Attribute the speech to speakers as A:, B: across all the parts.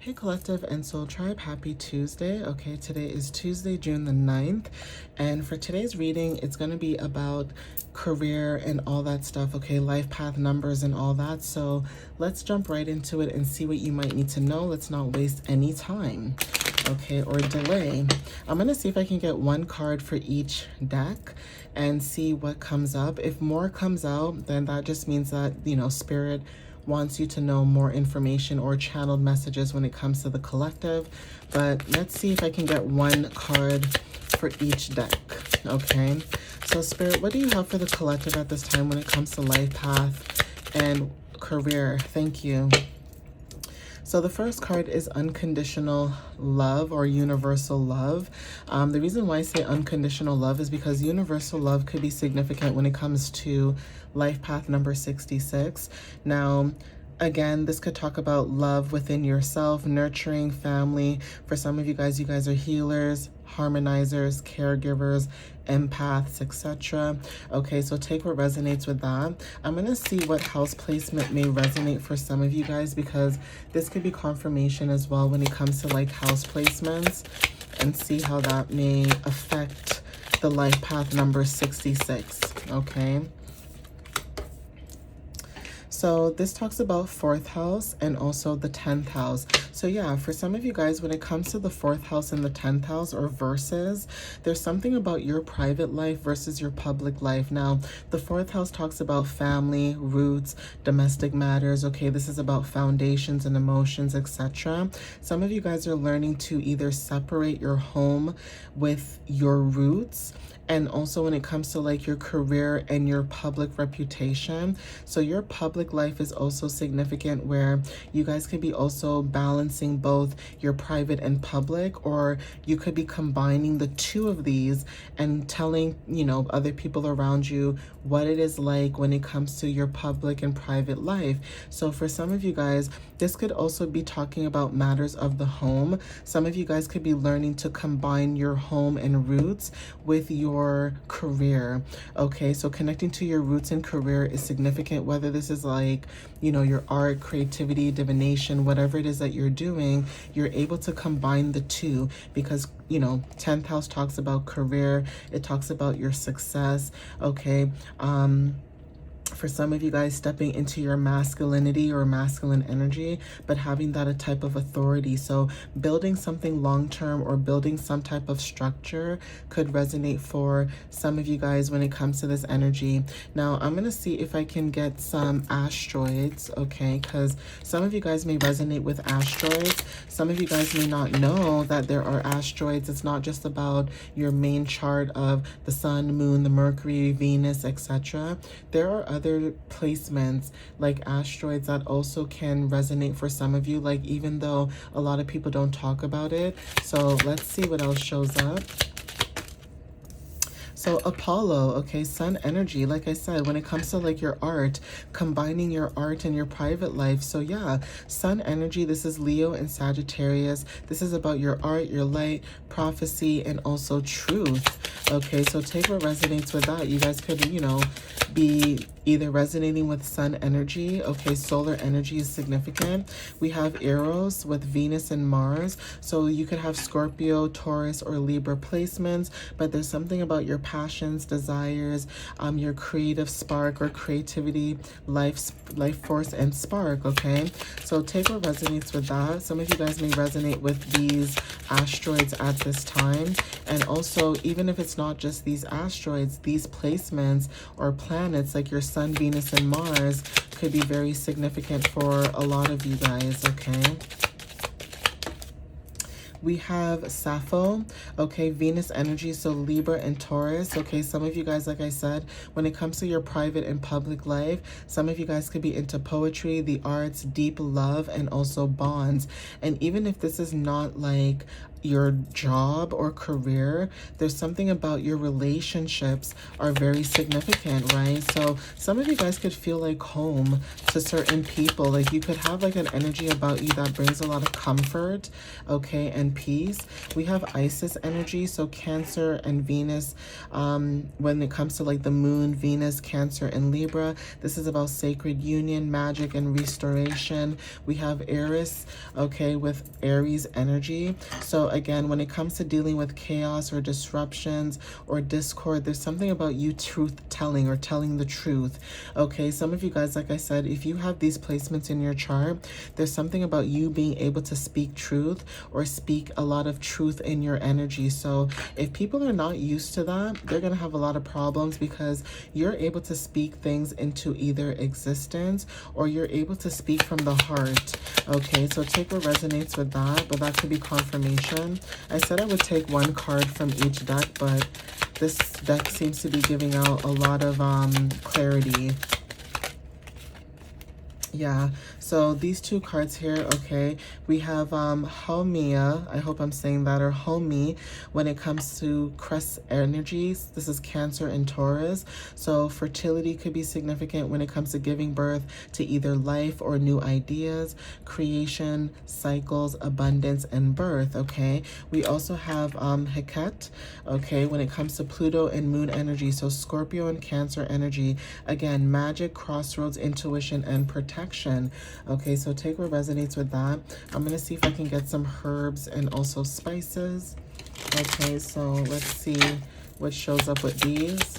A: Hey Collective and Soul Tribe, happy Tuesday. Okay, today is Tuesday, June the 9th. And for today's reading, it's going to be about career and all that stuff, okay, life path numbers and all that. So let's jump right into it and see what you might need to know. Let's not waste any time, okay, or delay. I'm going to see if I can get one card for each deck and see what comes up. If more comes out, then that just means that, you know, Spirit wants you to know more information or channeled messages when it comes to the collective. But let's see if I can get one card for each deck, okay? So Spirit, what do you have for the collective at this time when it comes to life path and career? Thank you. So the first card is unconditional love or universal love. The reason why I say unconditional love is because universal love could be significant when it comes to life path number 66. Now, again, this could talk about love within yourself, nurturing family. For some of you guys are healers, harmonizers, caregivers, empaths, etc. Okay, so take what resonates with that. I'm going to see what house placement may resonate for some of you guys, because this could be confirmation as well when it comes to like house placements, and see how that may affect the life path number 66. Okay. So this talks about 4th house and also the 10th house. So yeah, for some of you guys, when it comes to the 4th house and the 10th house, or versus, there's something about your private life versus your public life. Now, the 4th house talks about family, roots, domestic matters. Okay, this is about foundations and emotions, etc. Some of you guys are learning to either separate your home with your roots, and also when it comes to like your career and your public reputation. So your public life is also significant, where you guys could be also balancing both your private and public, or you could be combining the two of these and telling, you know, other people around you what it is like when it comes to your public and private life. So for some of you guys, this could also be talking about matters of the home. Some of you guys could be learning to combine your home and roots with your career. Okay, so connecting to your roots and career is significant, whether this is like, you know, your art, creativity, divination, whatever it is that you're doing, you're able to combine the two, because, you know, 10th house talks about career, it talks about your success. Okay, for some of you guys, stepping into your masculinity or masculine energy, but having that a type of authority. So building something long-term or building some type of structure could resonate for some of you guys when it comes to this energy. Now, I'm going to see if I can get some asteroids, okay? Because some of you guys may resonate with asteroids. Some of you guys may not know that there are asteroids. It's not just about your main chart of the sun, moon, the Mercury, Venus, etc. There are other placements like asteroids that also can resonate for some of you, like even though a lot of people don't talk about it. So let's see what else shows up. So Apollo, okay, sun energy, like I said, when it comes to like your art, combining your art and your private life. So yeah, sun energy, this is Leo and Sagittarius. This is about your art, your light, prophecy, and also truth. Okay, so take what resonates with that. You guys could, you know, be either resonating with sun energy. Okay, solar energy is significant. We have Eros with Venus and Mars. So you could have Scorpio, Taurus, or Libra placements, but there's something about your passions, desires, your creative spark or creativity, life force, and spark. Okay, so take what resonates with that. Some of you guys may resonate with these asteroids at this time. And also, even if it's not just these asteroids, these placements or planets like your Sun, Venus, and Mars could be very significant for a lot of you guys, okay? We have Sappho, okay, Venus energy, so Libra and Taurus. Okay, some of you guys, like I said, when it comes to your private and public life, some of you guys could be into poetry, the arts, deep love, and also bonds. And even if this is not like your job or career. There's something about your relationships are very significant, right? So some of you guys could feel like home to certain people. Like you could have like an energy about you that brings a lot of comfort, okay, and peace. We have Isis energy, so Cancer and Venus. When it comes to like the moon, Venus, Cancer, and Libra, this is about sacred union, magic, and restoration. We have Eris, okay, with Aries energy. So again, when it comes to dealing with chaos or disruptions or discord, there's something about you truth telling or telling the truth. Okay, some of you guys, like I said, if you have these placements in your chart, there's something about you being able to speak truth or speak a lot of truth in your energy. So if people are not used to that, they're going to have a lot of problems because you're able to speak things into either existence or you're able to speak from the heart. Okay, so take what resonates with that, but that could be confirmation. I said I would take one card from each deck, but this deck seems to be giving out a lot of clarity. Yeah, so these two cards here, okay, we have Homia, I hope I'm saying that, or Homie, when it comes to crest energies. This is Cancer and Taurus. So fertility could be significant when it comes to giving birth to either life or new ideas, creation, cycles, abundance, and birth, okay? We also have Heket, okay, when it comes to Pluto and Moon energy. So Scorpio and Cancer energy, again, magic, crossroads, intuition, and protection. Okay, so take what resonates with that. I'm going to see if I can get some herbs and also spices. Okay, so let's see what shows up with these.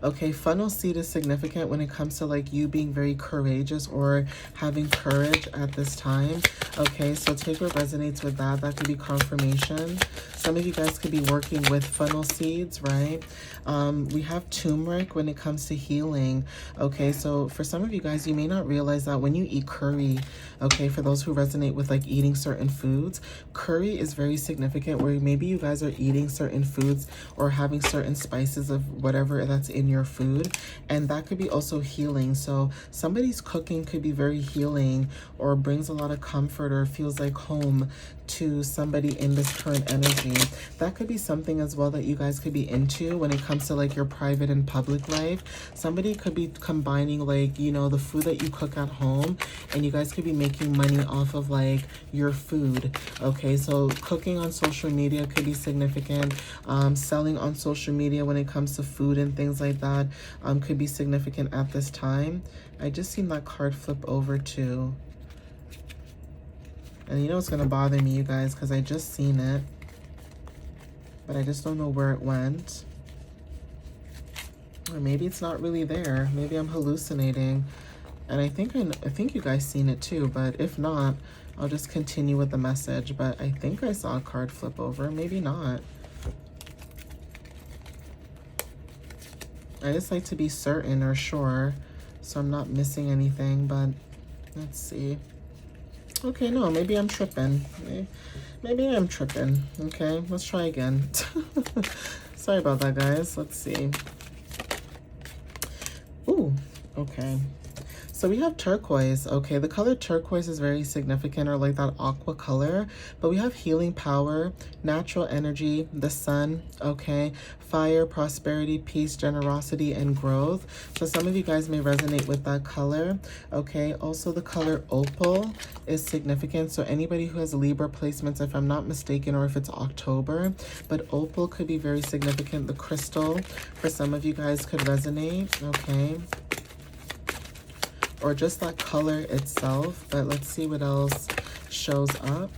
A: Okay, funnel seed is significant when it comes to like you being very courageous or having courage at this time. Okay, so take what resonates with that. That could be confirmation. Some of you guys could be working with funnel seeds, right? We have turmeric when it comes to healing. Okay, so for some of you guys, you may not realize that when you eat curry, okay, for those who resonate with like eating certain foods, curry is very significant where maybe you guys are eating certain foods or having certain spices of whatever that's in your food, and that could be also healing. So somebody's cooking could be very healing or brings a lot of comfort or feels like home to somebody in this current energy. That could be something as well that you guys could be into when it comes to like your private and public life. Somebody could be combining like, you know, the food that you cook at home, and you guys could be making money off of like your food. Okay, so cooking on social media could be significant. Selling on social media when it comes to food and things like that could be significant at this time. I just seen that card flip over too. And you know it's going to bother me, you guys, because I just seen it. But I just don't know where it went. Or maybe it's not really there. Maybe I'm hallucinating. And I think you guys seen it too. But if not, I'll just continue with the message. But I think I saw a card flip over. Maybe not. I just like to be certain or sure, so I'm not missing anything. But let's see. Okay, no, maybe I'm tripping. Maybe I'm tripping. Okay, let's try again. Sorry about that, guys. Let's see. Ooh, okay. So we have turquoise. Okay, the color turquoise is very significant, or like that aqua color. But we have healing power, natural energy, the sun, okay, fire, prosperity, peace, generosity, and growth. So some of you guys may resonate with that color. Okay, also the color opal is significant. So anybody who has Libra placements, if I'm not mistaken, or if it's October, but opal could be very significant. The crystal for some of you guys could resonate. Okay, or just that color itself. But let's see what else shows up.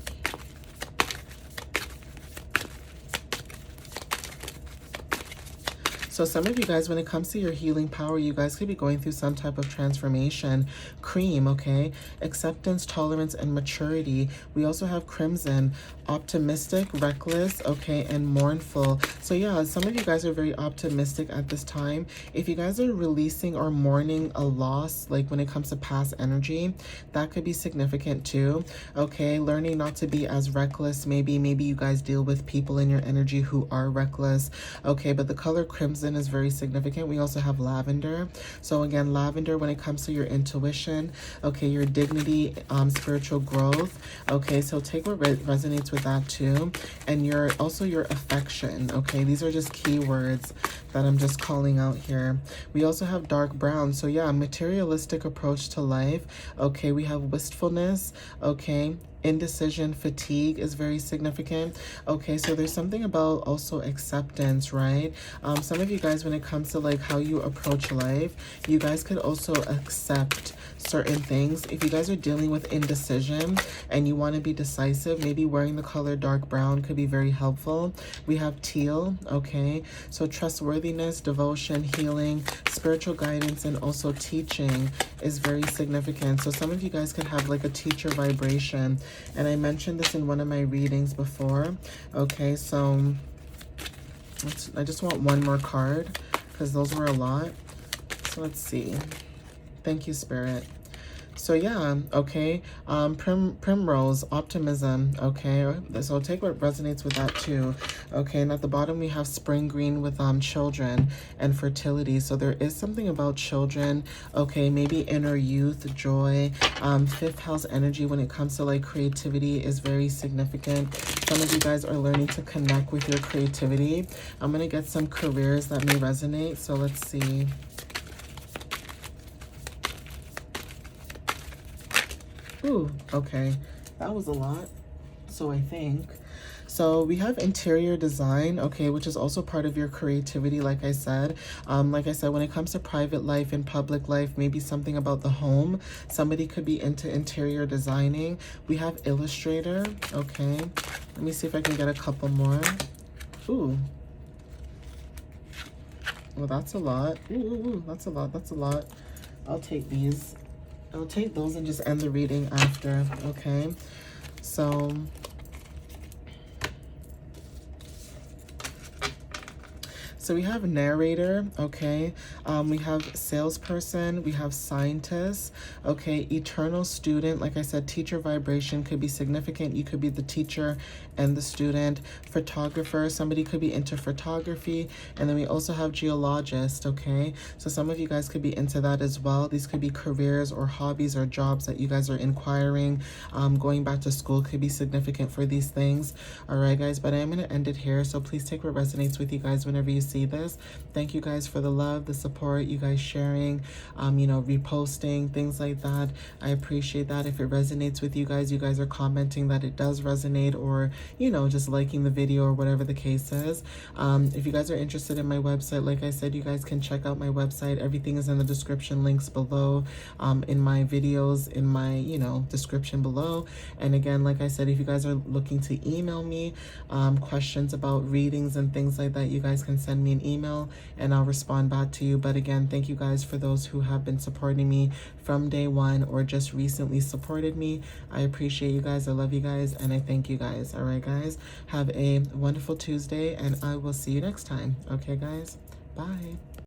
A: So some of you guys, when it comes to your healing power, you guys could be going through some type of transformation. Cream, okay? Acceptance, tolerance, and maturity. We also have crimson, optimistic, reckless, okay, and mournful. So yeah, some of you guys are very optimistic at this time. If you guys are releasing or mourning a loss, like when it comes to past energy, that could be significant too. Okay, learning not to be as reckless. Maybe you guys deal with people in your energy who are reckless. Okay, but the color crimson crimson is very significant. We also have lavender. So again, lavender when it comes to your intuition, okay, your dignity, spiritual growth. Okay, so take what resonates with that too. And your also your affection. Okay, these are just keywords that I'm just calling out here. We also have dark brown. So yeah, materialistic approach to life. Okay, we have wistfulness. Okay, indecision, fatigue is very significant. Okay, so there's something about also acceptance, right? Some of you guys, when it comes to like how you approach life, you guys could also accept certain things. If you guys are dealing with indecision and you want to be decisive, maybe wearing the color dark brown could be very helpful. We have teal. Okay, so trustworthiness, devotion, healing, spiritual guidance, and also teaching is very significant. So some of you guys could have like a teacher vibration, and I mentioned this in one of my readings before. Okay, so I just want one more card because those were a lot. So let's see. Thank you, Spirit. So yeah, okay, primrose, optimism, okay, so take what resonates with that too, okay, and at the bottom we have spring green with children and fertility. So there is something about children, okay, maybe inner youth, joy. Fifth house energy when it comes to like creativity is very significant. Some of you guys are learning to connect with your creativity. I'm going to get some careers that may resonate, so let's see. Ooh, okay, that was a lot. So I think, so we have interior design, okay, which is also part of your creativity, like I said. When it comes to private life and public life, maybe something about the home. Somebody could be into interior designing. We have illustrator, okay. Let me see if I can get a couple more. Ooh. Well, that's a lot. Ooh, that's a lot, that's a lot. I'll take these. I'll take those and just end the reading after, okay? So we have narrator, okay? We have salesperson, we have scientist, okay? Eternal student, like I said, teacher vibration could be significant. You could be the teacher and the student. Photographer, somebody could be into photography. And then we also have geologist, okay? So some of you guys could be into that as well. These could be careers or hobbies or jobs that you guys are inquiring. Going back to school could be significant for these things. All right, guys, but I'm going to end it here. So please take what resonates with you guys whenever you see this. Thank you guys for the love, the support, you guys sharing, reposting, things like that. I appreciate that. If it resonates with you guys are commenting that it does resonate, or just liking the video or whatever the case is. If you guys are interested in my website, like I said, you guys can check out my website. Everything is in the description, links below, in my videos, in my description below. And again, like I said, if you guys are looking to email me questions about readings and things like that, you guys can send me an email and I'll respond back to you. But again, thank you guys for those who have been supporting me from day one or just recently supported me. I appreciate you guys. I love you guys and I thank you guys. All right, guys, have a wonderful Tuesday and I will see you next time. Okay, guys, bye.